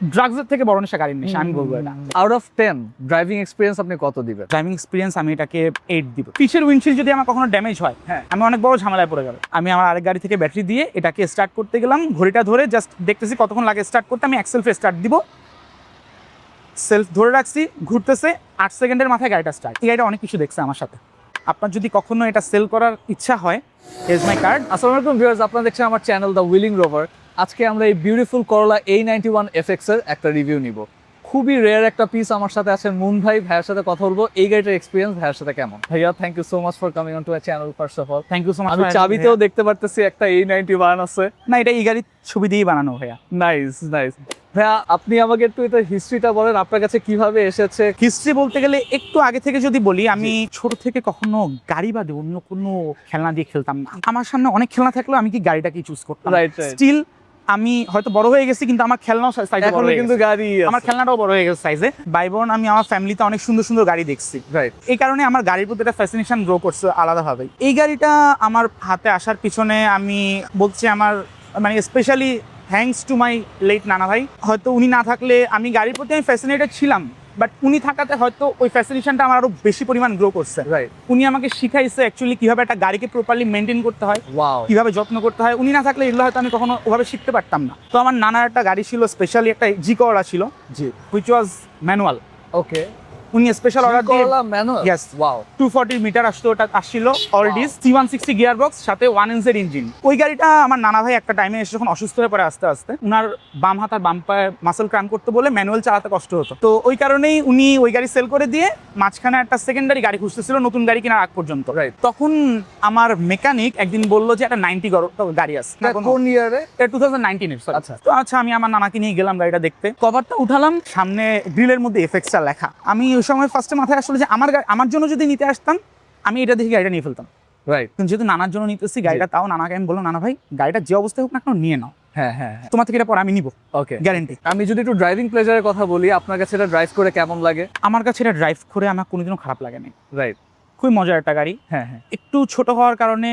ড্রাগসের থেকে বড় নেশা গাড়ির নেশা, আমি বলবো এটা। আউট অফ 10 ড্রাইভিং এক্সপিরিয়েন্স আপনি কত দিবেন? ড্রাইভিং এক্সপিরিয়েন্স আমি এটাকে 8 দিব। পিছের উইন্ডশিল্ড যদি আমার কখনো ড্যামেজ হয়, হ্যাঁ, আমি অনেক বড় ঝামেলায় পড়ে যাবে। আমি আমার আরেক গাড়ি থেকে ব্যাটারি দিয়ে এটাকে স্টার্ট করতে গেলাম, ঘড়িটা ধরে জাস্ট দেখতেছি কতক্ষণ লাগে স্টার্ট করতে, আমি এক্সেলফে স্টার্ট দিব, সেলফ ধরে রাখছি, ঘুরতেছে, 8 সেকেন্ডের মাথায় গাড়িটা স্টার্ট। এই গাড়িটা অনেক কিছু দেখছে আমার সাথে। আপনার যদি কখনো এটা সেল করার ইচ্ছা হয়, হেজ মাই কার্ড। আসসালামু আলাইকুম ভিউয়ার্স, আপনারা দেখছেন আমার চ্যানেল দ্য উইলিং রোভার। আজকে আমরা এই বিউটিফুল করলা A91 FX এর একটা রিভিউ নিব। খুবই রেয়ার একটা পিস। আমার সাথে আছেন মুন ভাই, ভাইয়ের সাথে কথা বলবো এই গাড়িটার এক্সপিরিয়েন্স ভাইয়ের সাথে কেমন। ভাইয়া, thank you so much for coming on to my channel. First of all thank you so much. আমি চাবিতেও দেখতে পারতেছি একটা A91 আছে। না, এটা এই গাড়ির ছবি দিয়েই বানানো ভাইয়া। Nice nice. ভাইয়া, আপনি আমাকে একটু এটা হিস্ট্রিটা বলেন, আপনার কাছে কিভাবে এসেছে? হিস্ট্রি বলতে গেলে একটু আগে থেকে যদি বলি, আমি ছোট থেকে কখনো গাড়ি বাদে অন্য কোনো খেলনা দিয়ে খেলতাম না। আমার সামনে অনেক খেলনা থাকলেও আমি কি গাড়িটাকেই চুজ করতাম। রাইট। স্টিল আমি হয়তো বড় হয়ে গেছি, কিন্তু আমার খেলনাও সাইজে বড় এখন হয়ে কিন্তু গেছে। গাড়ি আমার খেলনাটাও বড় হয়ে গেছে সাইজে। ভাই বোন, আমি আমার ফ্যামিলিতে অনেক সুন্দর সুন্দর গাড়ি দেখছি। রাইট। এই কারণে আমার গাড়ির প্রতি একটা ফ্যাসিনেশন গ্রো করছে আলাদাভাবে। এই গাড়িটা আমার হাতে আসার পিছনে আমি বলছি আমার মানে specially thanks to my late নানা ভাই। হয়তো উনি না থাকলে আমি গাড়ির প্রতি আমি ফ্যাসিনেটেড ছিলাম, বাট উনি থাকাতে হয়তো ওই ফ্যাসিনেশনটা আমার আরো বেশি পরিমাণ গ্রো করছে। রাইট। উনি আমাকে শিখাইছে অ্যাকচুয়ালি কিভাবে একটা গাড়িকে প্রপারলি মেনটেন করতে হয়, ওয়াও। কিভাবে যত্ন করতে হয়। উনি না থাকলে এগুলো হয়তো আমি কখনো ওভাবে শিখতে পারতাম না। তো আমার নানার একটা গাড়ি ছিল, স্পেশালি একটা জি করলা ছিল, জি। Which was manual. ওকে। উনি স্পেশাল অর্ডার দিয়ে করলা ম্যানুয়াল। Yes. ওয়াও। 240 মিটার আসতো, ওটা আসছিল অলডিস C160 গিয়ার বক্স, সাথে 1 ইঞ্চের ইঞ্জিন। ওই গাড়িটা আমার নানা ভাই একটা টাইমে এসে যখন অসুস্থ হয়ে পড়ে আস্তে আস্তে, উনার বাম হাত আর বাম পায়ে মাসেল ক্রাম করতে বলে ম্যানুয়াল চালাতে কষ্ট হতো। তো ওই কারণেই উনি ওই গাড়ি সেল করে দিয়ে মাঝখানে একটা সেকেন্ডারি গাড়ি খুঁজতেছিল নতুন গাড়ি কেনার আগ পর্যন্ত। Right. তখন আমার মেকানিক একদিন বললো যে একটা 90 গাড়ি আছে। কোন ইয়ারে? 2019 এর, আচ্ছা। তো আচ্ছা, আমি আমার নানাকে নিয়ে গেলাম গাড়িটা দেখতে। কভারটা উঠালাম, সামনে গ্রিলের মধ্যে এফএক্সটা লেখা। আমি ওই সময় ফার্স্টে মাথায় আসলে যে আমার জন্য যদি নিতে আসতাম, আমি এটা দেখে গাড়িটা নিয়ে ফেলতাম। রাইট। কিন্তু যেহেতু নানার জন্য নিতেছি গাড়িটা, তাও নানাকে আমি বললাম, নানা ভাই গাড়িটা যে অবস্থায় হোক না কেন নিয়ে নাও, হ্যাঁ হ্যাঁ হ্যাঁ। তোমার থেকে এটা পরে আমি নিবো, ওকে। গ্যারেন্টি। আমি যদি একটু ড্রাইভিং প্লেজারের কথা বলি, আপনার কাছে এটা ড্রাইভ করে কেমন লাগে? আমার কাছে এটা ড্রাইভ করে আমার কোনোদিনও খারাপ লাগে না। রাইট। খুবই মজার একটা গাড়ি। হ্যাঁ হ্যাঁ। একটু ছোট হওয়ার কারণে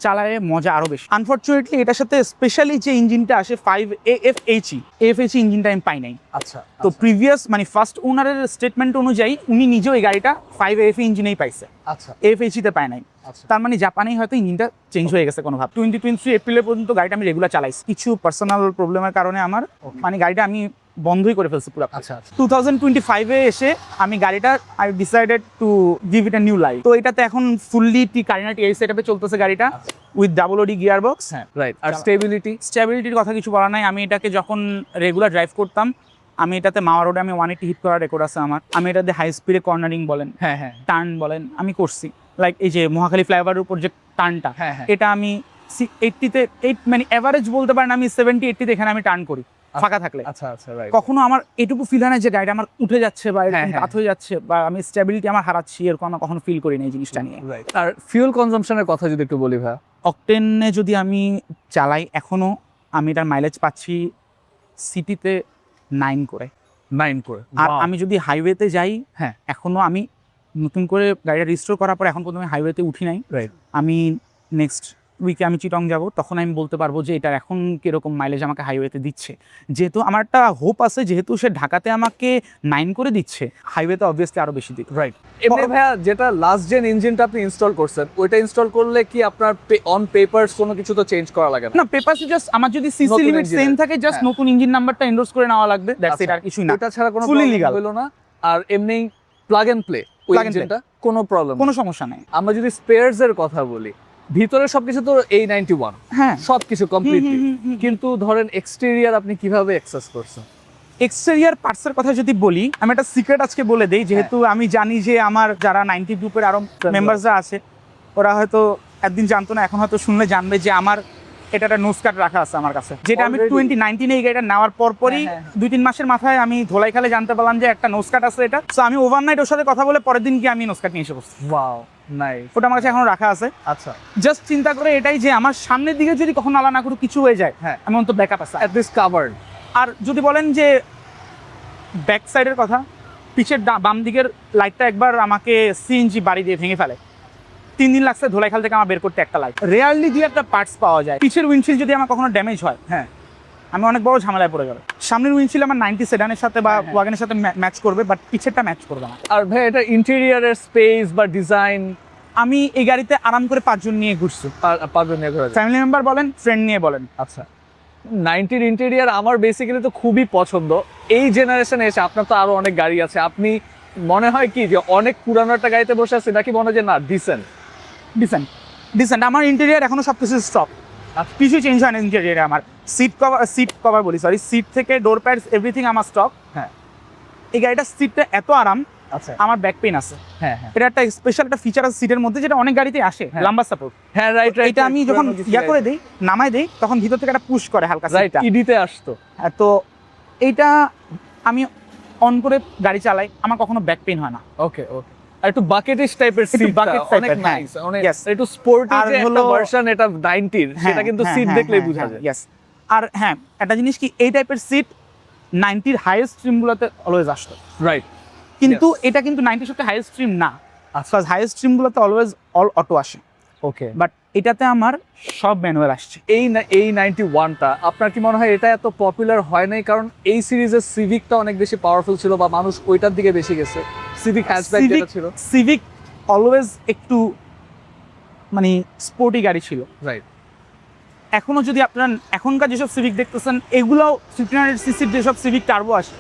চালায় মজা আরো বেশি। আনফরচুনেটলি এটার সাথে স্পেশালি যে ইঞ্জিনটা আসে 5AFHE ইঞ্জিনটা আমি পাই নাই। আচ্ছা। তো প্রিভিয়াস মানে ফার্স্ট ওনারের স্টেটমেন্ট অনুযায়ী উনি নিজেও এই গাড়িটা 5AFE ইঞ্জিনেই পাইছে, আচ্ছা AFHE-তে পায় নাই। আচ্ছা। তার মানে জাপানেই হয়তো ইঞ্জিনটা চেঞ্জ হয়ে গেছে কোনো ভাব। 2023 এপ্রিলের পর্যন্ত গাড়িটা আমি রেগুলার চালাইছি। কিছু পার্সোনাল প্রবলেমের কারণে আমার মানে গাড়িটা আমি বন্ধই করে ফেলছি পুরো। আচ্ছা। 2025-এ এসে আমি গাড়িটা I decided to give it a new life. তো এটাতে এখন ফুললি কারিনা টিআই সেটআপে চলতেছে গাড়িটা, উইথ ডাবল ওডি গিয়ার বক্স। হ্যাঁ। রাইট। আর স্টেবিলিটির কথা কিছু বলা নাই। আমি এটাকে যখন রেগুলার ড্রাইভ করতাম, আমি এটাতে মাওয়া রোডে আমি 180 হিট করার রেকর্ড আছে আমার। আমি এটাতে হাই স্পিডে কর্নারিং বলেন, হ্যাঁ হ্যাঁ, টার্ন বলেন, আমি করছি। লাইক এই যে মহাখালী ফ্লাইওভারের উপর যে টার্নটা, হ্যাঁ হ্যাঁ, এটা আমি 80-তে মানে এভারেজ বলতে পারেন আমি 70-80-তে এখানে আমি টার্ন করি ফাঁকা থাকলে। আচ্ছা আচ্ছা। রাইট। কখনো আমার এটুকু ফিল হয় না যে গাড়িটা আমার উঠে যাচ্ছে বা হ্যাঁ, হ্যাঁ। কাত হয়ে যাচ্ছে বা আমি স্টেবিলিটি আমার হারাচ্ছি, এরকম আমার কখনো ফিল করি না এই জিনিসটা নিয়ে। রাইট। আর ফিউল কনজাম্পশনের কথা যদি একটু বলি ভাই। অকটেনে যদি আমি চালাই, এখনো আমি এটার মাইলেজ পাচ্ছি সিটিতে 9 করে। 9 করে। আর আমি যদি হাইওয়েতে যাই, হ্যাঁ, এখনো আমি নতুন করে গাড়িটা রিস্টোর করার পর এখন পর্যন্ত আমি হাইওয়েতে উঠি নাই। রাইট। আমি নেক্সট উইকে আমি চিটং যাব, তখন আমি বলতে পারবো যে এটার এখন কিরকম মাইলেজ আমাকে হাইওয়েতে দিচ্ছে। যেহেতু আমার একটা হোপ আছে, যেহেতু সে ঢাকাতে আমাকে 9 করে দিচ্ছে, হাইওয়েতে অবভিয়াসলি আরো বেশি দিক। রাইট। এমনি ভাইয়া, যেটা লাস্ট জেন ইঞ্জিনটা আপনি ইনস্টল করছেন, ওইটা ইনস্টল করলে কি আপনার অন পেপারস কোনো কিছু তো চেঞ্জ করা লাগে না? না, পেপারসে জাস্ট আমার যদি সিসি নতুন লিমিট engine সেম এর। থাকে, জাস্ট হ্যাঁ। নতুন ইঞ্জিন নাম্বারটা এন্ডোর্স করে নেওয়া লাগবে, দ্যাটস ইট, আর কিছুই না। এটা ছাড়া কোনো Fully প্রবলেম legal। হলো না। আর এমনি প্লাগ এন্ড প্লে ওই Plug and play। ইঞ্জিনটা কোনো প্রবলেম, কোনো সমস্যা নেই। আমরা যদি স্পেয়ারস এর কথা বলি, ভিতরে সবকিছু তো A91, হ্যাঁ, সবকিছু কমপ্লিটলি, কিন্তু ধরেন এক্সটেরিয়র আপনি কিভাবে অ্যাক্সেস করছেন? এক্সটেরিয়ার পার্টসের কথা যদি বলি, আমি একটা সিক্রেট আজকে বলে দেই, যেহেতু আমি জানি যে আমার যারা 90 গ্রুপের আরো মেম্বারসরা আছে, ওরা হয়তো একদিন জানতো না, এখন হয়তো শুনলে জানবে যে আমার এটা একটা নোজ কাট রাখা আছে আমার কাছে, যেটা আমি Already? 2019 এই গাড়িটা নেওয়ার পরই হ্যাঁ, হ্যাঁ। 2-3 মাসের মাথায় আমি ধোলাইখালে জানতে পারলাম যে একটা নোজ কাট আছে এটা। সো আমি ওভারনাইট ওর সাথে কথা বলে পরের দিন কি আমি নোজ কাট নিয়ে এসে বসছি। Wow, nice. ওটা আমার কাছে এখনো রাখা আছে। আচ্ছা। জাস্ট চিন্তা করে এটাই যে আমার সামনের দিকে যদি কখনো আলা না করে কিছু হয়ে যায়, হ্যাঁ, আমি অন্তত ব্যাকআপ আছে। At least covered. আর যদি বলেন যে ব্যাক সাইডের কথা, পিছের বাম দিকের লাইটটা একবার আমাকে সিএনজি বাড়ি দিয়ে ভেঙে ফেলে। 3 দিন লাগছে ধোলাইখাল থেকে আমার বের করতে একটা লাইট। রেয়ারলি 2-একটা পার্টস পাওয়া যায়। পিছের উইন্ডশিল্ড যদি আমার কখনো ড্যামেজ হয়, হ্যাঁ, আমি অনেক বড় ঝামেলায় পড়ে যাবে। সামনের উইন্ডশিল্ড আমার 90 সেডানের সাথে বা ওয়াগনের সাথে ম্যাচ করবে, বাট পিছেরটা ম্যাচ করবে না। আর ভাই এটা ইন্টেরিয়রের স্পেস বা ডিজাইন আমি এই গাড়িতে আরাম করে 5 জন নিয়ে ঘুরছি, পারবেন না ঘোরা যায়? ফ্যামিলি মেম্বার বলেন, ফ্রেন্ড নিয়ে বলেন। আচ্ছা, 90-র ইন্টেরিয়র আমার বেসিক্যালি তো খুবই পছন্দ। এই জেনারেশনে এসে আপনার তো আরো অনেক গাড়ি আছে, আপনি মনে হয় কি যে অনেক পুরানো একটা গাড়িতে বসে আছে, নাকি মনে হয় যে না ডিসেন্ট? ডিসেন্ট আমার ইন্টেরিয়র এখনো সব কিছু স্টক, কিছু চেঞ্জ হয় না ইন্টেরিয়রে। আমার সিট কভার বলি, সরি, সিট থেকে ডোর প্যাডস এভরিথিং আমার স্টক। হ্যাঁ, এই গাড়িটার সিটটা এত আরাম, আচ্ছা, আমার ব্যাক পেইন আছে। হ্যাঁ হ্যাঁ এটা একটা স্পেশাল একটা ফিচার আছে সিটের মধ্যে, যেটা অনেক গাড়িতে আসে, হ্যাঁ। Lumber support. হ্যাঁ, রাইট রাইট। এটা আমি যখন করে দেই, নামাই দেই, তখন ভিতর থেকে একটা পুশ করে হালকা রাইট, সিটটা। ইডিতে আসতো। তো এইটা আমি অন করে গাড়ি চালাই, আমার কখনো ব্যাক পেইন হয় না। ওকে ওকে। আর একটু বাকেটিশ টাইপের একটু সিট, bucket অনেক type-এর, হ্যাঁ। নাইস, অনেক Yes. একটু স্পোর্টি আর যে একটা হলো- ভার্সন এটা 90-র, সেটা কিন্তু সিট দেখলেই বোঝা যায়। ইয়েস। আর হ্যাঁ, একটা জিনিস কি, এই টাইপের সিট 90-র হাইয়েস্ট স্ট্রিমগুলোতে অলওয়েজ আসতো, রাইট। কিন্তু এটা কিন্তু 90 সত্যি হাইয়েস্ট স্ট্রিম না। আচ্ছা, হাইয়েস্ট স্ট্রিমগুলোতে অলওয়েজ অল অটো আসে, ওকে। বাট এটাতে আমার সব ম্যানুয়াল আসছে। এই 91টা আপনার কি মনে হয় এটা এত পপুলার হয় নাই কারণ এই সিরিজের সিভিকটা অনেক বেশি পাওয়ারফুল ছিল, বা মানুষ ওইটার দিকে বেশি গেছে? সিভিক হ্যাচব্যাক যেটা ছিল, সিভিক অলওয়েজ একটু মানে স্পোর্টি গাড়ি ছিল। রাইট। এখনো যদি আপনারা এখনকার যেসব সিভিক দেখতেছেন, এগুলোও 1500 সিসির যেসব সিভিক টার্বো আসে,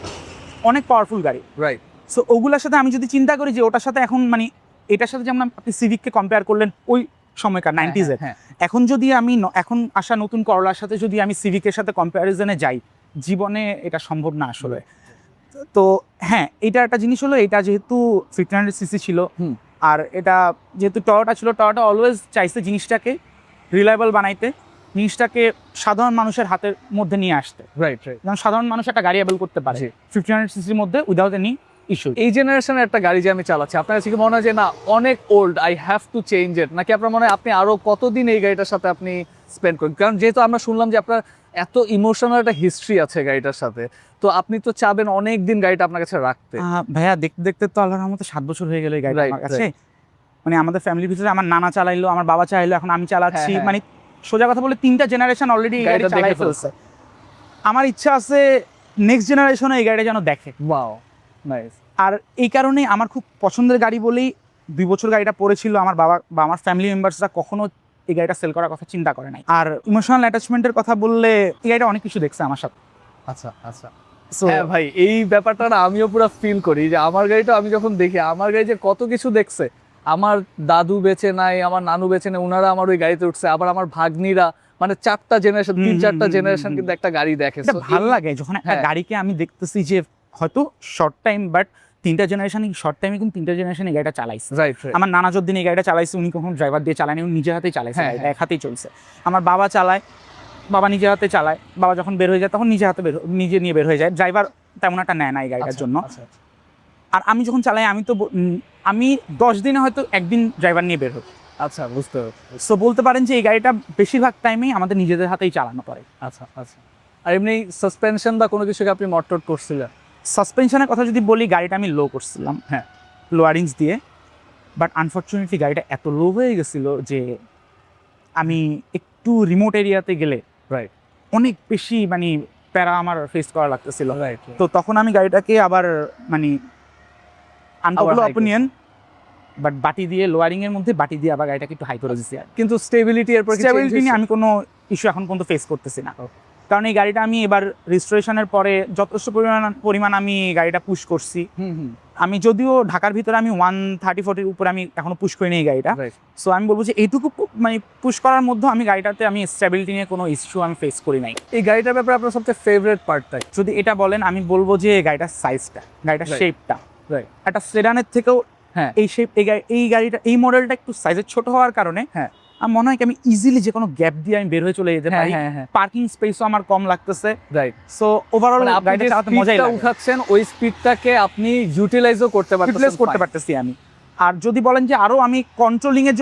অনেক পাওয়ারফুল গাড়ি। রাইট। সো ওগুলোর সাথে আমি যদি চিন্তা করি যে ওটার সাথে এখন মানে এটার সাথে যেমন আপনি সিভিককে কম্পেয়ার করলেন ওই সময়কার 90s-এর, হ্যাঁ, এখন যদি আমি এখন আসা নতুন করলার সাথে যদি আমি সিভিকের সাথে কম্প্যারিজনে যাই, জীবনে এটা সম্ভব না আসলে। তো হ্যাঁ, এটা একটা জিনিস হলো, এটা যেহেতু 1500 সিসি ছিল, হুম। আর এটা যেহেতু টয়োটা ছিল, টয়োটা অলওয়েজ চাইছে জিনিসটাকে রিলায়েবল বানাইতে, জিনিসটাকে সাধারণ মানুষের হাতের মধ্যে নিয়ে আসতে, রাইট রাইট। যেমন সাধারণ মানুষ একটা গাড়ি অ্যাবেল করতে পারে জি। 1500 সিসির মধ্যে উইদাউট এনি ইস্যু। এই জেনারেশনের একটা গাড়ি যে আমি চালাচ্ছি, আপনার কাছে কি মনে হয় যে না অনেক old, I have to change it, নাকি আপনার মনে হয় আপনি আরো কতদিন এই গাড়িটার সাথে আপনি স্পেন্ড করেন? কারণ যেহেতু আমরা শুনলাম যে আপনার এত ইমোশনাল একটা হিস্ট্রি আছে গাড়িটার সাথে, তো আপনি তো চাবেন অনেক দিন গাড়িটা আপনার কাছে রাখতে। ভাইয়া দেখতে দেখতে তো আল্লাহর রহমতে 7 বছর হয়ে গেল এই গাড়িটা Right, আমার কাছে। মানে আমাদের ফ্যামিলির ভিতরে আমার নানা চালাইলো, আমার বাবা চালাইলো, এখন আমি চালাচ্ছি। হ্যাঁ। মানে সোজা কথা বলে 3টা জেনারেশন অলরেডি এই গাড়ি গাড়িটা চালাই দেখে ফেলছে। আমার ইচ্ছা আছে নেক্সট জেনারেশনে এই গাড়িটা যেন দেখে। Wow, nice. আর এই কারণেই আমার খুব পছন্দের গাড়ি বলেই 2 বছর গাড়িটা পড়েছিল। আমার বাবা বা আমার ফ্যামিলি মেম্বার্সরা কখনো এই গাড়িটা সেল করার কথা চিন্তা করে নাই। আর ইমোশনাল অ্যাটাচমেন্টের কথা বললে, এই গাড়িটা অনেক কিছু দেখছে আমার সাথে। আচ্ছা আচ্ছা। So, হ্যাঁ ভাই, এই ব্যাপারটা না আমিও পুরো ফিল করি যে আমার গাড়িটা আমি যখন দেখি, আমার গাড়ি যে কত কিছু দেখছে। আমার দাদু বেঁচে নাই, আমার নানু বেঁচে নাই, ওনারা আমার ওই গাড়িতে উঠছে, আবার আমার ভাগ্নিরা, মানে 4টা জেনারেশন, 3-4টা জেনারেশন কিন্তু একটা গাড়ি দেখে। এটা ভালো লাগে যখন একটা হ্যাঁ। গাড়িকে আমি দেখতেছি যে হয়তো শর্ট টাইম, বাট 3টা জেনারেশন শর্ট টাইমে কিন্তু 3টা জেনারেশন এই গাড়িটা চালাইছে। রাইট। আমার নানা যতদিন এই গাড়িটা চালাইছে, উনি কখনো ড্রাইভার দিয়ে চালায়নি, উনি নিজের হাতেই চালাইছে, হ্যাঁ, গাড়িটা এক হাতেই চলছে। আমার বাবা চালায়, বাবা নিজের হাতে চালায়, বাবা যখন বের হয়ে যায় তখন নিজে হাতে নিজে নিয়ে বের হয়ে যায়, ড্রাইভার তেমন একটা নেয় না এই গাড়িটার জন্য। আর আমি যখন চালাই, আমি তো আমি 10 দিনে হয়তো একদিন ড্রাইভার নিয়ে বের হই। আচ্ছা, বুঝতে পারছি। সো বলতে পারেন যে এই গাড়িটা বেশিরভাগ টাইমেই আমাদের নিজেদের হাতেই চালানো পড়ে। আচ্ছা আচ্ছা। আর এমনি সাসপেনশন বা কোনো কিছুকে আপনি মটট করছিলেন? সাসপেনশনের কথা যদি বলি, গাড়িটা আমি লো করছিলাম, হ্যাঁ, লোয়ারিংস দিয়ে, বাট আনফর্চুনেটলি গাড়িটা এত লো হয়ে গেছিল যে আমি একটু রিমোট এরিয়াতে গেলে রাইট অনেক বেশি মানে প্যারা আমার ফেস করা লাগতেছিল। রাইট। তো তখন আমি গাড়িটাকে আবার মানে আনপপুলার high অপিনিয়ন, বাট বাটি দিয়ে, লোয়ারিং এর মধ্যে বাটি দিয়ে আবার গাড়িটাকে একটু হাই করে দিচ্ছি। কিন্তু স্টেবিলিটি এরপর স্টেবিলিটি নিয়ে আমি কোনো ইস্যু এখন পর্যন্ত ফেস করতেছি না, কারণ এই গাড়িটা আমি এবার রেজিস্ট্রেশনের পরে যথেষ্ট পরিমাণ আমি গাড়িটা পুশ করছি। আমি যদিও ঢাকার ভিতরে আমি 130-40 উপরে আমি এখনো পুশ করিনি এই গাড়িটা। সো আমি বলবো যে এইটুকু মানে পুশ করার মধ্যে আমি গাড়িটাতে আমি স্টেবিলিটি নিয়ে কোনো ইস্যু আমি ফেস করি নাই। এই গাড়িটার ব্যাপারে আপনার সবচেয়ে ফেভারিট পার্টটা যদি এটা বলেন, আমি বলবো যে গাড়িটার সাইজটা, গাড়িটার Right. শেপটা, রাইট। একটা সেডানের থেকেও হ্যাঁ, এই শেপ, এই গাড়িটা, এই মডেলটা একটু সাইজের ছোট হওয়ার কারণে হ্যাঁ, আমার মনে হয় কি আমি ইজিলি যে কোনো গ্যাপ দিয়ে আমি বের হয়ে চলে যেতে হ্যাঁ পারি। হ্যাঁ হ্যাঁ, পার্কিং স্পেসও আমার কম লাগতেছে। রাইট। সো ওভারঅল মানে আপনি গাড়িটা যে চালাতে মজাই স্পিডটা লাগে, উঠাচ্ছেন ওই স্পিডটাকে আপনি ইউটিলাইজও করতে রিপ্লেস করতে পারতেছি আমি। আর যদি বলেন যে আরো আমি কন্ট্রোলিং এর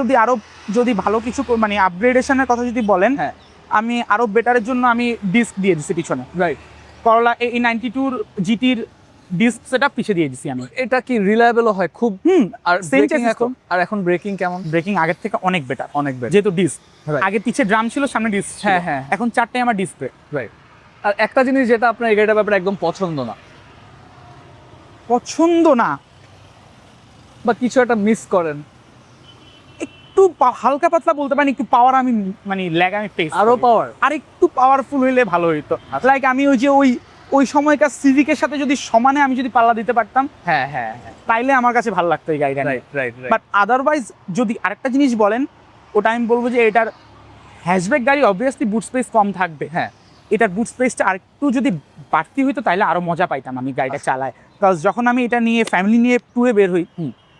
যদি ভালো কিছু মানে আপগ্রেডেশনের কথা যদি বলেন, হ্যাঁ, আমি আরো বেটারের জন্য আমি ডিস্ক দিয়ে দিচ্ছি পিছনে। রাইট। করলা এই 92 জিটির ডিস্ক সেটআপ পিছে দিয়ে দিচ্ছি আমি। এটা কি রিলায়েবল হয় খুব? আর Same ব্রেকিং chassis তো। এখন, আর এখন ব্রেকিং কেমন? ব্রেকিং আগের থেকে অনেক বেটার, অনেক বেটার। যেহেতু ডিস্ক, Right. আগে পিছে ড্রাম ছিল, সামনে ডিস্ক। হ্যাঁ হ্যাঁ, এখন 4টাই আমার ডিসপ্লে। রাইট। আর একটা জিনিস যেটা আপনার এই গাড়িটার ব্যাপারে একদম পছন্দ না পছন্দ না, বা কিছু একটা মিস করেন, একটু হালকা পাতলা বলতে পারি, একটু পাওয়ার আমি মানে ল্যাগ আমি ফেস আরো পাওয়ার। আর একটু পাওয়ারফুল হইলে ভালো হইতো। লাইক আমি ওই যে ওই সময়কার সিভিকের সাথে যদি সমানে আমি যদি পাল্লা দিতে পারতাম, হ্যাঁ হ্যাঁ হ্যাঁ, তাইলে আমার কাছে ভালো লাগতো এই গাড়িটা। Right right right. But otherwise যদি আরেকটা জিনিস বলেন, ওটা আমি বলবো যে এটার হ্যাশব্যাক গাড়ি অবভিয়াসলি বুট স্পেস কম থাকবে, হ্যাঁ, এটার বুট স্পেসটা আরেকটু যদি বাড়তি হইতো তাইলে আরো মজা পাইতাম আমি গাড়িটা চালায়। কারণ যখন আমি এটা নিয়ে ফ্যামিলি নিয়ে ট্যুরে বের হই,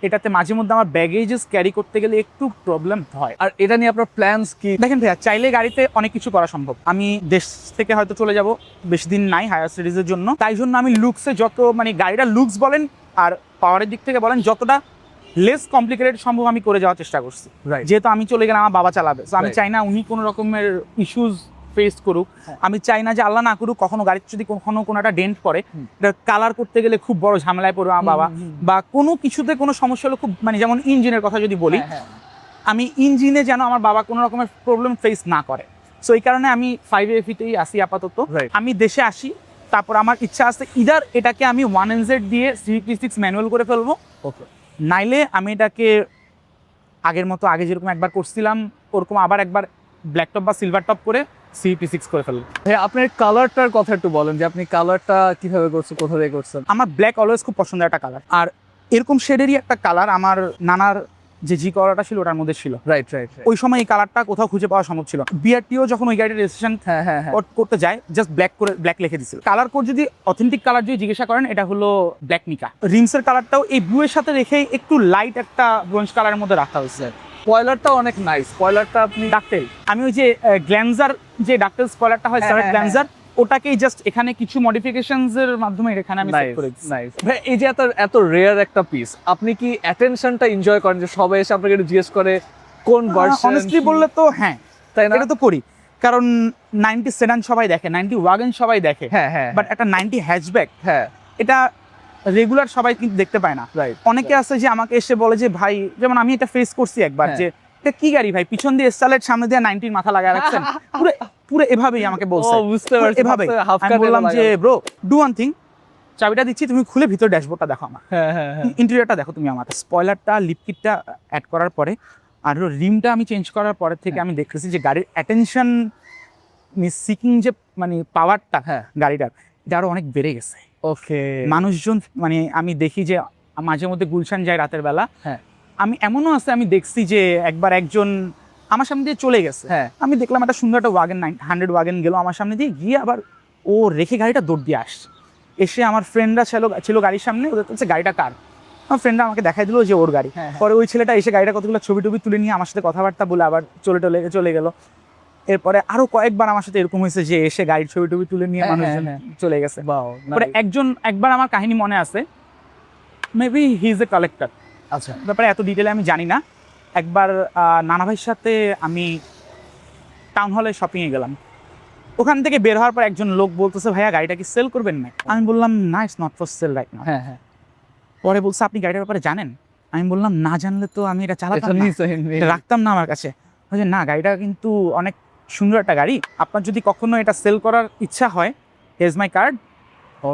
এটাতে মাঝে মধ্যে আমার ব্যাগেজেস ক্যারি করতে গেলে একটু প্রবলেম হয়। আর এটা নিয়ে আপনার প্ল্যানস কি? দেখেন ভাইয়া, চাইলে গাড়িতে অনেক কিছু করা সম্ভব। আমি দেশ থেকে হয়তো চলে যাব, বেশি দিন নাই হায়ার স্টাডিজের জন্য, তাই জন্য আমি লুকসে যত মানে গাড়িটা লুকস বলেন আর পাওয়ারের দিক থেকে বলেন যতটা লেস কমপ্লিকেটেড সম্ভব আমি করে যাওয়ার চেষ্টা করছি। Right. যেহেতু আমি চলে গেলে আমার বাবা চালাবে, তো আমি Right. চাই না উনি কোনো রকমের ইস্যুজ ফেস করুক। হ্যাঁ। আমি চাই না যে আল্লাহ না করুক কখনো গাড়িতে যদি কখনো কোনো একটা ডেন্ট পড়ে, এটা কালার করতে গেলে খুব বড় ঝামেলায় পড়বে আমার বাবা, বা কোনো কিছুতে কোনো সমস্যা হলে খুব মানে যেমন ইঞ্জিনের কথা যদি বলি, হ্যাঁ, আমি ইঞ্জিনে যেন আমার বাবা কোনো রকমের প্রবলেম ফেস না করে। সো এই কারণে আমি 5AFE-তেই আসি আপাতত। Right. আমি দেশে আসি, তারপর আমার ইচ্ছা আছে ইদার এটাকে আমি 1NZ দিয়ে CP6 ম্যানুয়াল করে ফেলবো, ওকে। নাইলে আমি এটাকে আগের মতো আগে যেরকম একবার করছিলাম ওরকম আবার একবার ব্ল্যাক টপ বা সিলভার টপ করে CP6 করে ফেলবো। হ্যাঁ, আপনার কালারটার কথা একটু বলেন যে আপনি কালারটা কিভাবে করছেন, কোথা থেকে করছেন? আমার ব্ল্যাক অলওয়েজ খুব পছন্দের একটা কালার, আর এরকম শেডেরই একটা কালার আমার নানার যে জি কালারটা ছিল ওটার মধ্যে ছিল। Right right. ওই সময় এই কালারটা কোথাও খুঁজে পাওয়া সম্ভব ছিল। বিআরটিও যখন ওই গাড়ির রেজিস্ট্রেশন হ্যাঁ হ্যাঁ হ্যাঁ, করতে যায় জাস্ট ব্ল্যাক লিখে দিছিল। কালার কোড যদি অথেন্টিক কালার যদি জিজ্ঞাসা করেন, এটা হলো ব্ল্যাক মিকা। রিমসের কালারটাও এই ব্লু এর সাথে রেখে একটু লাইট একটা ব্রোঞ্জ কালারের মধ্যে রাখা হয়েছে। স্পয়লারটা অনেক নাইস। স্পয়লারটা আপনি ডাকটেল, আমি ওই যে গ্ল্যান্সার যে ডাকটেল স্পয়লারটা হয় হ্যাঁ, স্যার হ্যাঁ, গ্ল্যান্সার, ওটাকেই জাস্ট এখানে কিছু মডিফিকেশনস এর মাধ্যমে এখানে আমি সেট নাইস করে দিচ্ছি। নাইস। ভাই এই যে এত রেয়ার একটা পিস, আপনি কি অ্যাটেনশনটা এনজয় করেন যে সবাই এসে আপনাকে একটু জিজ্ঞেস করে কোন ভার্সন? অনেস্টলি বললে তো হ্যাঁ, তাই না? এটা তো করি, কারণ 90 সেডান সবাই দেখে, 90 ওয়াগন সবাই দেখে, হ্যাঁ হ্যাঁ, বাট একটা 90 হ্যাচব্যাক হ্যাঁ এটা রেগুলার সবাই কিন্তু দেখতে পায় না। রাইট। অনেকে আছে যে আমাকে এসে বলে যে ভাই, যেমন আমি এটা ফেস করছি একবার, হ্যাঁ। যে এটা কি গাড়ি ভাই, পিছন দিয়ে স্টালের সামনে দিয়ে 90 মাথা লাগায় রাখছেন, পুরো পুরো এভাবেই আমাকে বলছে। ও বুঝতে পুরো পারছি, এভাবেই হাফ আমি বললাম যে ব্রো ডু ওয়ান থিং, চাবিটা দিচ্ছি, তুমি খুলে ভিতর ড্যাশবোর্ডটা দেখো আমার, হ্যাঁ হ্যাঁ হ্যাঁ, ইন্টেরিয়রটা দেখো তুমি আমার, স্পয়লারটা লিপকিটটা অ্যাড করার পরে আর রিমটা আমি চেঞ্জ করার পরে থেকে আমি দেখতেছি যে গাড়ির অ্যাটেনশন সিকিং যে মানে পাওয়ারটা হ্যাঁ। গাড়িটার, এটা আরো অনেক বেড়ে গেছে। ওকে। মানুষজন মানে আমি দেখি যে মাঝে মধ্যে গুলশান যায় রাতের বেলা, হ্যাঁ। আমি এমনও আছে আমি দেখছি যে একবার একজন আমার সামনে দিয়ে চলে গেছে, হ্যাঁ। আমি দেখলাম একটা সুন্দর একটা ওয়াগন 100 ওয়াগন গেল আমার সামনে দিয়ে, গিয়ে আবার ও রেখে গাড়িটা দৌড় দিয়ে আসছে। এসে আমার ফ্রেন্ডরা ছিল গাড়ির সামনে, ওদের বলছে গাড়িটা কার, আমার ফ্রেন্ডরা আমাকে দেখাই দিল যে ওর গাড়ি। হ্যাঁ। পরে ওই ছেলেটা এসে গাড়িটা কতগুলো ছবি টবি তুলে নিয়ে আমার সাথে কথাবার্তা বলে আবার চলে গেল। এরপরে আরো কয়েকবার আমার সাথে এরকম হয়েছে যে এসে গাড়ির ছবি টবি তুলে নিয়ে হ্যাঁ, মানুষজন হ্যাঁ, চলে গেছে। বাও, পরে একবার আমার কাহিনী মনে আছে, maybe he is a collector, আচ্ছা ব্যাপারে এত ডিটেলে আমি জানি না। একবার নানা ভাইয়ের সাথে আমি টাউন হলে শপিংয়ে গেলাম, ওখান থেকে বের হওয়ার পর একজন লোক বলতেছে ভাইয়া গাড়িটা কি সেল করবেন না? আমি বললাম না, it's not for sale right now. হ্যাঁ হ্যাঁ, পরে বলছে আপনি গাড়িটার ব্যাপারে জানেন? আমি বললাম না জানলে তো আমি এটা চালাতাম এটা না, নিশ্চয়ই এটা রাখতাম না আমার কাছে। বলছে না, গাড়িটা কিন্তু অনেক সুন্দর একটা গাড়ি, আপনার যদি কখনো এটা সেল করার ইচ্ছা হয়, হেজ মাই কার্ড,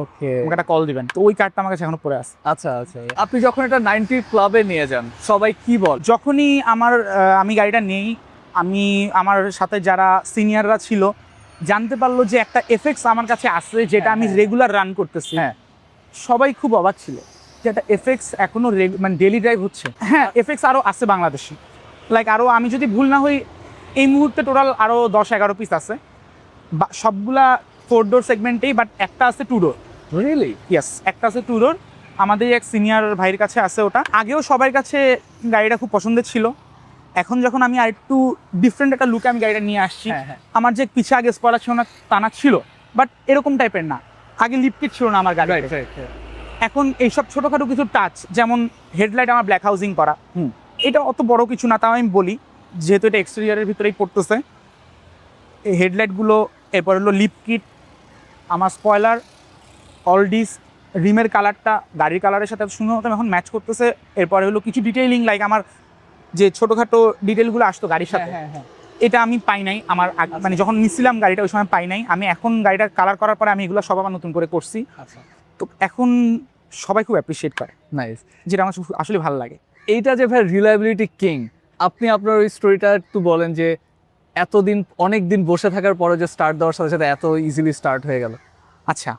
ওকে। আমাকে একটা কল দিবেন। তো ওই কার্ডটা আমার কাছে এখনো পড়ে আছে। আচ্ছা আচ্ছা, আপনি যখন এটা 90 ক্লাবে নিয়ে যান সবাই কি বল? যখনই আমি গাড়িটা নেই, আমার সাথে যারা সিনিয়ররা ছিল জানতে পারলো যে একটা এফএক্স আমার কাছে আছে যেটা আমি হ্যাঁ। রেগুলার রান করতেছি, হ্যাঁ। সবাই খুব অবাক ছিল যে একটা এফএক্স এখনো মানে ডেইলি ড্রাইভ হচ্ছে। হ্যাঁ, এফএক্স আরও আছে বাংলাদেশে, লাইক আরও আমি যদি ভুল না হই এই মুহূর্তে টোটাল আরও 10-11 পিস আছে, সবগুলা 4 ডোর সেগমেন্টেই, বাট একটা আছে 2 ডোর। রিয়েলি? ইয়েস, একটা আছে 2 ডোর, আমাদের এক সিনিয়র ভাইয়ের কাছে আছে ওটা। আগেও সবার কাছে গাড়িটা খুব পছন্দের ছিল, এখন যখন আমি আর একটু ডিফারেন্ট একটা লুকে আমি গাড়িটা নিয়ে আসছি, হ্যাঁ হ্যাঁ, আমার যে পিছে আগে স্পয়লার ছিল না টানা ছিল, বাট এরকম টাইপের না, আগে লিপকিট ছিল না আমার রাইট গাড়িতে। রাইট। এখন এইসব ছোটোখাটো কিছু টাচ, যেমন হেডলাইট আমার ব্ল্যাক হাউজিং করা, হুম। এটা অত বড় কিছু না, তাও আমি বলি যেহেতু এটা এক্সটেরিয়ারের ভিতরেই পড়তেছে। এই হেডলাইটগুলো, এরপর হলো লিপকিট, আমার স্পয়লার, অল ডিস, রিমের কালারটা গাড়ির কালারের সাথে সুন্দর মতো এখন ম্যাচ করতেছে। এরপরে হলো কিছু ডিটেইলিং, লাইক আমার যে ছোটোখাটো ডিটেলগুলো আসতো গাড়ির সাথে, হ্যাঁ হ্যাঁ, এটা আমি পাই নাই আমার মানে যখন নিছিলাম গাড়িটা ওই সময় পাই নাই। আমি এখন গাড়িটা কালার করার পরে আমি এগুলো সব আবার নতুন করে করছি। আচ্ছা, তো এখন সবাই খুব অ্যাপ্রিসিয়েট করে, নাইস। যেটা আমার আসলে ভালো লাগে। এইটা যে ভাই রিলায়েবিলিটি কিং, আপনি আপনার ওই স্টোরিটা একটু বলেন যে এতদিন অনেক দিন বসে থাকার পরে যে স্টার্ট দেওয়ার সাথে সাথে এত ইজিলি স্টার্ট হয়ে গেল। আচ্ছা,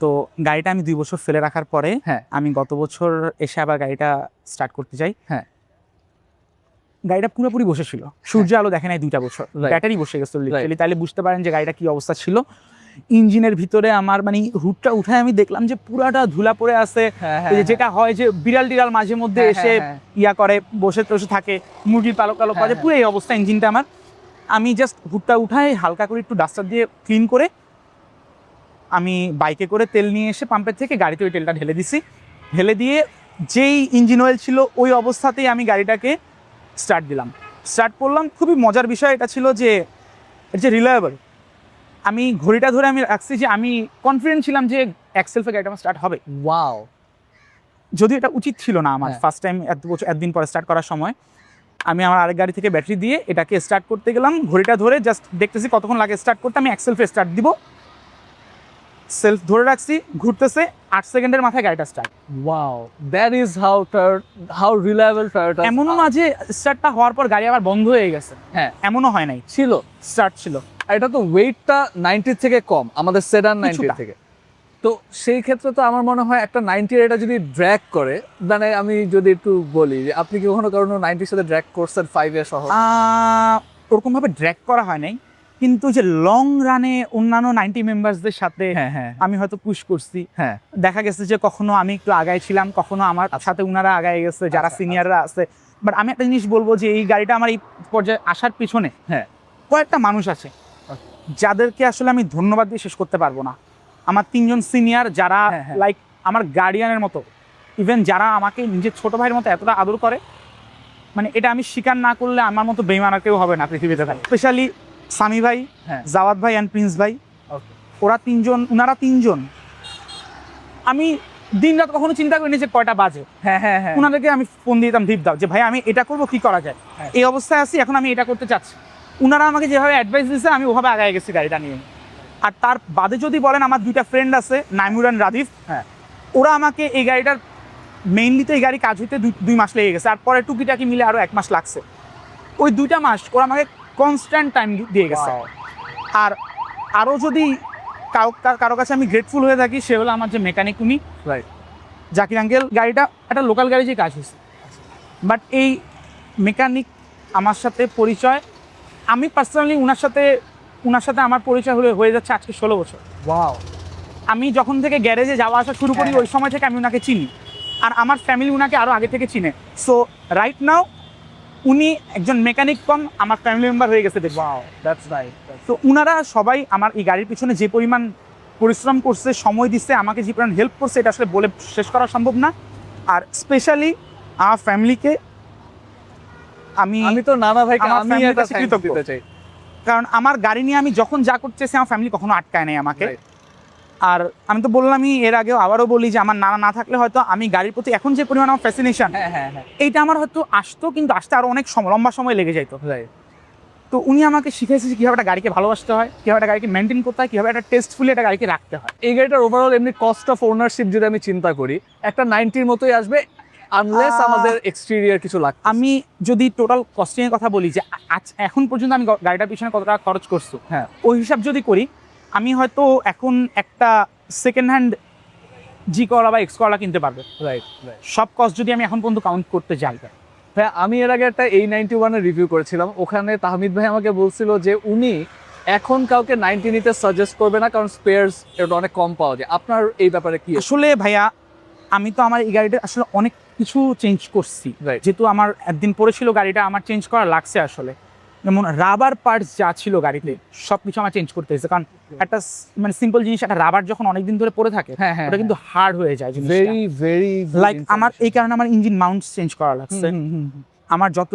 তো গাড়িটা আমি 2 বছর ফেলে রাখার পরে হ্যাঁ। আমি গত বছর এসে আবার গাড়িটা স্টার্ট করতে চাই। হ্যাঁ। গাড়িটা পুরোপুরি বসেছিল, সূর্য আলো দেখে নাই 2টা বছর, Right. ব্যাটারি বসে গেছিল লিটারালি। তাহলে বুঝতে পারেন যে গাড়িটা কি অবস্থা ছিল। ইঞ্জিনের ভিতরে আমার মানে হুডটা উঠায় আমি দেখলাম যে পুরাটা ধুলা পড়ে আছে। এই যে যেটা হয় যে বিড়াল টিড়াল মাঝে মধ্যে এসে ইয়া করে বসে টসে থাকে, মুরগির পালক পালক করে, পুরো এই অবস্থা ইঞ্জিনটা আমার। আমি জাস্ট হুডটা উঠায় হালকা করে একটু ডাস্টার দিয়ে ক্লিন করে আমি বাইকে করে তেল নিয়ে এসে পাম্পের থেকে গাড়িতে ওই তেলটা ঢেলে দিছি। ঢেলে দিয়ে যেই ইঞ্জিন অয়েল ছিল ওই অবস্থাতেই আমি গাড়িটাকে স্টার্ট দিলাম, স্টার্ট করলাম। খুবই মজার বিষয় এটা ছিল যে এটা যে রিলায়েবল। আমি ঘড়িটা ধরে আমি রাখছি যে আমি কনফিডেন্ট ছিলাম যে এক্সেলফে গাড়িটা আমার স্টার্ট হবে। ওয়াও। যদিও এটা উচিত ছিল না আমার, হ্যাঁ। ফার্স্ট টাইম এতদিন পরে স্টার্ট করার সময় আমি আমার আরেক গাড়ি থেকে ব্যাটারি দিয়ে এটাকে স্টার্ট করতে গেলাম। ঘড়িটা ধরে জাস্ট দেখতেছি কতক্ষণ লাগে স্টার্ট করতে। আমি এক্সেলফে স্টার্ট দিব, সেলফ ধরে রাখছি, ঘুরতেছে, 8 সেকেন্ডের মাথায় গাড়িটা start. Wow, that is how reliable Toyota. এমনও মাঝে স্টার্টটা হওয়ার পর গাড়ি আবার বন্ধ হয়ে গেছে, হ্যাঁ এমনও হয় নাই, ছিল। স্টার্ট ছিল। আর এটা তো ওয়েটটা 90 থেকে কম, আমাদের সেডান 90 কিছুটা। থেকে। তো সেই ক্ষেত্রে তো আমার মনে হয় একটা 90 এটা যদি ড্র্যাগ করে, মানে আমি যদি একটু বলি যে আপনি কি কখনো কারণ 90 সাথে ড্র্যাগ করছেন 5 এর সহ? ওরকমভাবে ড্র্যাগ করা হয় নাই, কিন্তু যে লং রানে অন্যান্য 90 মেম্বার্সদের সাথে হ্যাঁ হ্যাঁ আমি হয়তো পুশ করছি। হ্যাঁ। দেখা গেছে যে কখনো আমি একটু আগায় ছিলাম, কখনো আমার সাথে উনারা আগায় গেছে যারা আচ্ছা, সিনিয়ররা আছে। বাট আমি একটা জিনিস বলবো যে এই গাড়িটা আমার এই পর্যায়ে আসার পিছনে হ্যাঁ কয়েকটা মানুষ আছে যাদেরকে আসলে আমি ধন্যবাদ দিয়ে শেষ করতে পারবো না। আমার 3 জন সিনিয়র যারা হ্যাঁ, হ্যাঁ। লাইক আমার গার্ডিয়ানের মতো, ইভেন যারা আমাকে নিজের ছোট ভাইয়ের মতো এতটা আদর করে, মানে এটা আমি স্বীকার না করলে আমার মতো বেইমান আর কেউ হবে না পৃথিবীতে ভাই। স্পেশালি সামি ভাই, হ্যাঁ। জাওয়াদ ভাই অ্যান্ড প্রিন্স ভাই, ওকে। ওনারা 3 জন আমি দিন রাত কখনো চিন্তা করিনি যে কয়টা বাজে। হ্যাঁ হ্যাঁ হ্যাঁ। ওনাদেরকে আমি ফোন দিতাম ঢিপ দাও যে ভাই আমি এটা করবো, কি করা যায়, হ্যাঁ। এই অবস্থায় আছি, এখন আমি এটা করতে চাচ্ছি। ওনারা আমাকে যেভাবে অ্যাডভাইস দিয়েছে আমি ওভাবে আগায় গেছি গাড়িটা নিয়ে। আর তার বাদে যদি বলেন, আমার 2টা ফ্রেন্ড আছে, নাইমুর অ্যান্ড রাদিফ, হ্যাঁ। ওরা আমাকে এই গাড়িটার মেইনলি তো এই গাড়ি কাজ হইতে 2 মাস লেগে গেছে, আর পরে টুকিটাকি মিলে আরও 1 মাস লাগছে। ওই 2টা মাস ওরা আমাকে কনস্ট্যান্ট টাইম দিয়ে গেছে। Wow. আর আরও যদি কারো কাছে আমি গ্রেটফুল হয়ে থাকি, সে হলো আমার যে মেকানিক, উনি রাইট। জাকির আঙ্কেল। গাড়িটা একটা লোকাল গাড়ি যে কাজ হয়েছে, বাট এই মেকানিক আমার সাথে পরিচয়, আমি পার্সোনালি ওনার সাথে আমার পরিচয় হয়ে যাচ্ছে আজকে 16 বছর। ওয়াও। আমি যখন থেকে গ্যারেজে যাওয়া আসা শুরু করি ওই সময় থেকে আমি ওনাকে চিনি, আর আমার ফ্যামিলি ওনাকে আরও আগে থেকে চিনে। সো রাইট নাও উনি একজন মেকানিক কম আমার ফ্যামিলি মেম্বার হয়ে গেছে। Wow, that's nice. তো ওনারা সবাই আমার এই গাড়ির পিছনে যে পরিমাণ পরিশ্রম করছে, সময় দিচ্ছে, আমাকে যে পরিমাণ হেল্প করছে, এটা আসলে বলে শেষ করা সম্ভব না। আর স্পেশালি আমার ফ্যামিলিকে আমি তো নানা ভাইকে আমার আমি family এটা কাছে কৃতজ্ঞ। দিতে চাই। কারণ আমার গাড়ি নিয়ে আমি যখন যা করতেছি আমার ফ্যামিলি কখনো আটকায় নাই আমাকে। Right. আর আমি তো বললামই এর আগেও, আবারও বলি যে আমার নানা না থাকলে হয়তো আমি গাড়ির প্রতি এখন যে পরিমাণ আমার ফ্যাসিনেশন, হ্যাঁ হ্যাঁ হ্যাঁ। এইটা আমার হয়তো আসতো, কিন্তু আসতে আরও অনেক লম্বা সময় লেগে যাইতো। রাইট। তো উনি আমাকে শিখাইছে যে কীভাবে একটা গাড়িকে ভালোবাসতে হয়, কীভাবে একটা গাড়িকে মেনটেন করতে হয়, কীভাবে একটা টেস্টফুলি একটা গাড়িকে রাখতে হয়। এই গাড়িটার ওভারঅল এমনি কস্ট অফ ওনারশিপ যদি আমি চিন্তা করি, একটা 90-র মতোই আসবে, আনলেস আমাদের এক্সটেরিয়র কিছু লাগবে। আমি যদি টোটাল কস্টিংয়ের কথা বলি যে এখন পর্যন্ত আমি গাড়িটার পিছনে কত টাকা খরচ করছো, হ্যাঁ। ওই হিসাব যদি করি, আমি হয়তো এখন একটা সেকেন্ড হ্যান্ড জি করলা বা এক্স করলা কিনতে পারবো। Right right. সব কস্ট যদি আমি এখন পর্যন্ত কাউন্ট করতে যাই। হ্যাঁ, আমি এর আগে একটা A91 এর রিভিউ করেছিলাম, ওখানে তাহমিদ ভাই আমাকে বলছিল যে উনি এখন কাউকে 90 নিতে সাজেস্ট করবে না, কারণ স্পেয়ারস এটা অনেক কম পাওয়া যায়। আপনার এই ব্যাপারে কি? আসলে ভাইয়া আমি তো আমার এই গাড়িটা আসলে অনেক কিছু চেঞ্জ করছি, Right. যেহেতু আমার একদিন পরে ছিল গাড়িটা, আমার চেঞ্জ করা লাগছে আসলে। যেমন রাবার পার্টস যা ছিল গাড়িতে সব কিছু আমার চেঞ্জ করতে হয়েছে, কারণ একটা মানে সিম্পল জিনিস, একটা রাবার যখন অনেকদিন ধরে পড়ে থাকে হ্যাঁ, হ্যাঁ, ওটা কিন্তু হার্ড হয়ে যায় জিনিসটা। ভেরি ভেরি লাইক আমার এই কারণে আমার ইঞ্জিন মাউন্টস চেঞ্জ করা লাগছে, আমার যত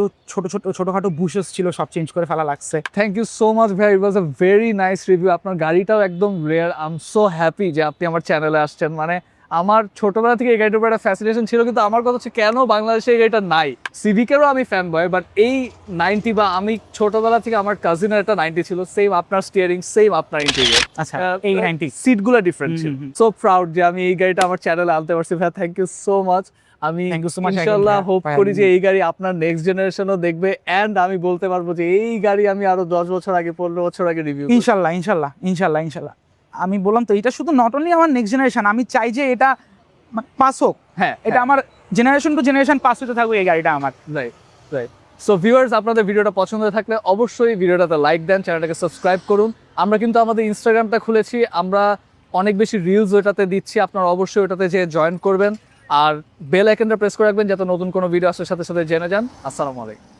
ছোটখাটো বুশেস ছিল সব চেঞ্জ করে ফেলা লাগছে। থ্যাংক ইউ সো মাচ ভাই, ইট ওয়াজ আ ভেরি নাইস রিভিউ। আপনার গাড়িটাও একদম rare. I am so happy যে আপনি আমার চ্যানেলে আসছেন। মানে আমার ছোটবেলা থেকে এই গাড়িটার উপর একটা ফ্যাসিনেশন ছিল, কিন্তু আমার কথা হচ্ছে কেন বাংলাদেশে এই গাড়িটা নাই। সিভিকেরও আমি ফ্যান বয়, বাট এই 90 বা আমি ছোটবেলা থেকে আমার কাজিনের একটা 90 ছিল, সেম আপনার স্টিয়ারিং, সেম আপনার ইন্টেরিয়র, আচ্ছা এই 90 সিটগুলো ডিফারেন্ট ছিল। হুম, হুম। সো প্রাউড যে আমি এই গাড়িটা আমার চ্যানেলে আনতে পারছি ভাই, থ্যাংক ইউ সো মাচ। আমি Thank you so much, ইনশাআল্লাহ ভাইয়া। হোপ ভাইয়া, করি যে এই গাড়ি আপনার নেক্সট জেনারেশনও দেখবে, এন্ড আমি বলতে পারবো যে এই গাড়ি আমি আরো 10 বছর আগে 15 বছর আগে রিভিউ ইনশাল্লাহ ইনশাল্লাহ ইনশাল্লাহ ইনশাল্লাহ। আমি বললাম তো এটা শুধু নট অনলি আমার নেক্সট জেনারেশন, আমি চাই যে এটা পাস হোক, হ্যাঁ এটা আমার জেনারেশন টু জেনারেশন পাস হতে থাকবে এই গাড়িটা আমার। Right right. সো ভিউয়ার্স, আপনাদের ভিডিওটা পছন্দ হয়ে থাকলে অবশ্যই ভিডিওটাতে লাইক দেন, চ্যানেলটাকে সাবস্ক্রাইব করুন। আমরা কিন্তু আমাদের ইনস্টাগ্রামটা খুলেছি, আমরা অনেক বেশি রিলস ওটাতে দিচ্ছি, আপনারা অবশ্যই ওটাতে যে জয়েন করবেন আর বেল আইকনটা প্রেস করে রাখবেন যাতে নতুন কোনো ভিডিও আসার সাথে সাথে জেনে যান। আসসালামু আলাইকুম।